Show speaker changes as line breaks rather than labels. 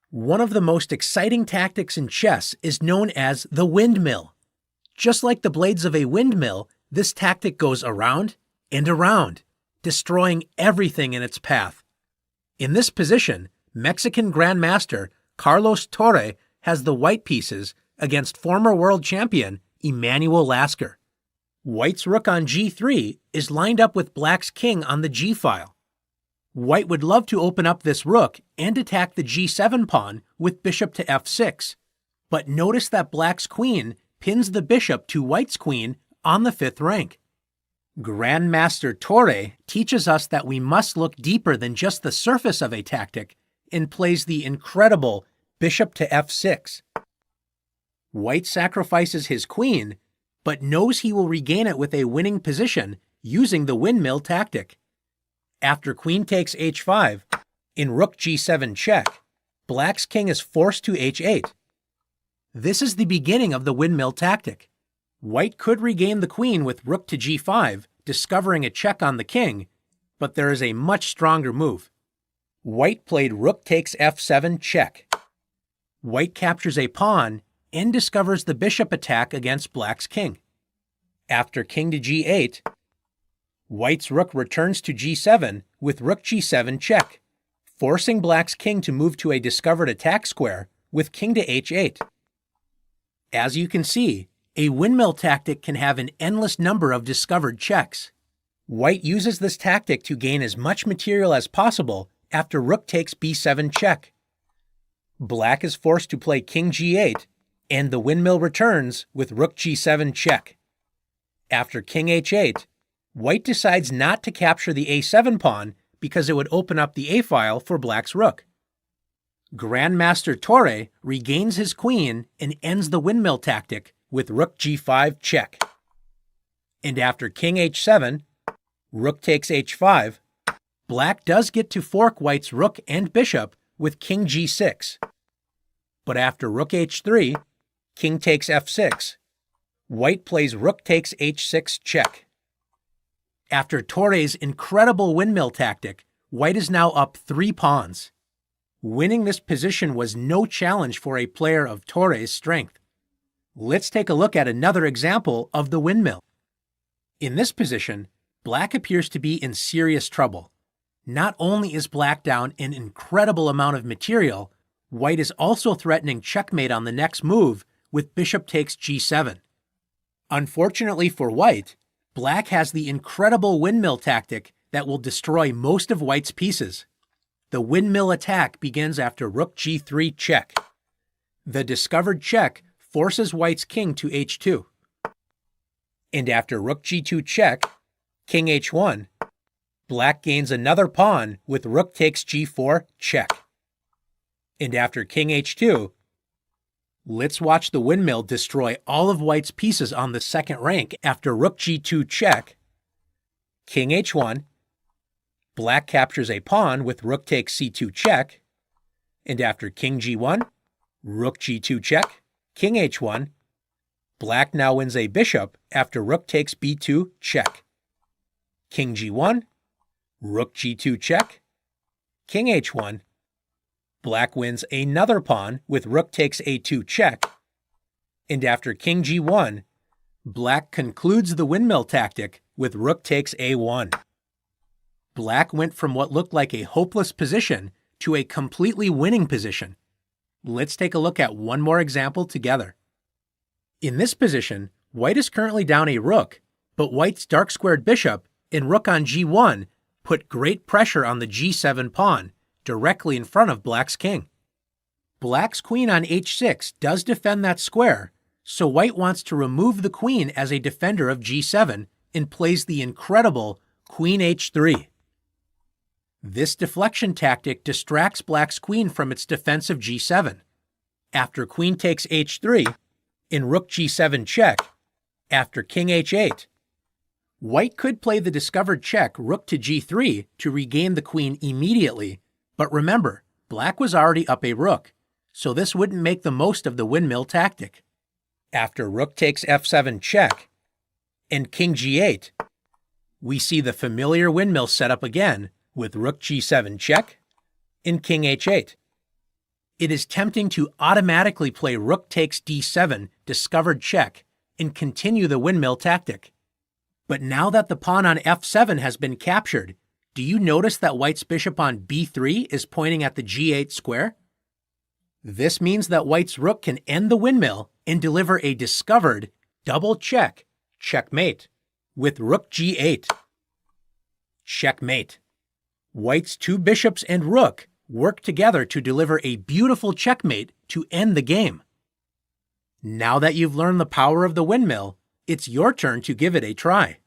One of the most exciting tactics in chess is known as the windmill. Just like the blades of a windmill, this tactic goes around and around, destroying everything in its path. In this position, Mexican Grandmaster Carlos Torre has the white pieces against former world champion Emanuel Lasker. White's rook on g3 is lined up with black's king on the g-file. White would love to open up this rook and attack the g7 pawn with bishop to f6, but notice that black's queen pins the bishop to white's queen on the 5th rank. Grandmaster Torre teaches us that we must look deeper than just the surface of a tactic and plays the incredible bishop to f6. White sacrifices his queen, but knows he will regain it with a winning position using the windmill tactic. After queen takes h5, in rook g7 check, black's king is forced to h8. This is the beginning of the windmill tactic. White could regain the queen with rook to g5, discovering a check on the king, but there is a much stronger move. White played rook takes f7 check. White captures a pawn and discovers the bishop attack against black's king. After king to g8, White's rook returns to g7 with rook g7 check, forcing black's king to move to a discovered attack square with king to h8. As you can see, a windmill tactic can have an endless number of discovered checks. White uses this tactic to gain as much material as possible after rook takes b7 check. Black is forced to play king g8, and the windmill returns with rook g7 check. After king h8, White decides not to capture the a7 pawn because it would open up the a-file for black's rook. Grandmaster Torre regains his queen and ends the windmill tactic with rook g5 check. And after king h7, rook takes h5, black does get to fork White's rook and bishop with king g6. But after rook h3, king takes f6, White plays rook takes h6 check. After Torre's incredible windmill tactic, White is now up 3 pawns. Winning this position was no challenge for a player of Torre's strength. Let's take a look at another example of the windmill. In this position, black appears to be in serious trouble. Not only is black down an incredible amount of material, White is also threatening checkmate on the next move with bishop takes g7. Unfortunately for White, black has the incredible windmill tactic that will destroy most of White's pieces. The windmill attack begins after rook g3 check. The discovered check forces White's king to h2. And after rook g2 check, king h1, black gains another pawn with rook takes g4 check. And after king h2, let's watch the windmill destroy all of White's pieces on the 2nd rank after rook g2 check, king h1, black captures a pawn with rook takes c2 check, and after king g1, rook g2 check, king h1, black now wins a bishop after rook takes b2 check, king g1, rook g2 check, king h1, black wins another pawn with rook takes a2 check, and after king g1, black concludes the windmill tactic with rook takes a1. Black went from what looked like a hopeless position to a completely winning position. Let's take a look at one more example together. In this position, White is currently down a rook, but White's dark-squared bishop and rook on g1 put great pressure on the g7 pawn, directly in front of black's king. Black's queen on h6 does defend that square, so White wants to remove the queen as a defender of g7 and plays the incredible queen h3. This deflection tactic distracts black's queen from its defense of g7. After queen takes h3, in rook g7 check, after king h8, White could play the discovered check rook to g3 to regain the queen immediately, but remember, black was already up a rook, so this wouldn't make the most of the windmill tactic. After rook takes f7 check, and king g8, we see the familiar windmill setup again with rook g7 check and king h8. It is tempting to automatically play rook takes d7, discovered check, and continue the windmill tactic. But now that the pawn on f7 has been captured, do you notice that white's bishop on b3 is pointing at the g8 square? This means that white's rook can end the windmill and deliver a discovered double check, checkmate, with rook g8. Checkmate. White's two bishops and rook work together to deliver a beautiful checkmate to end the game. Now that you've learned the power of the windmill, it's your turn to give it a try.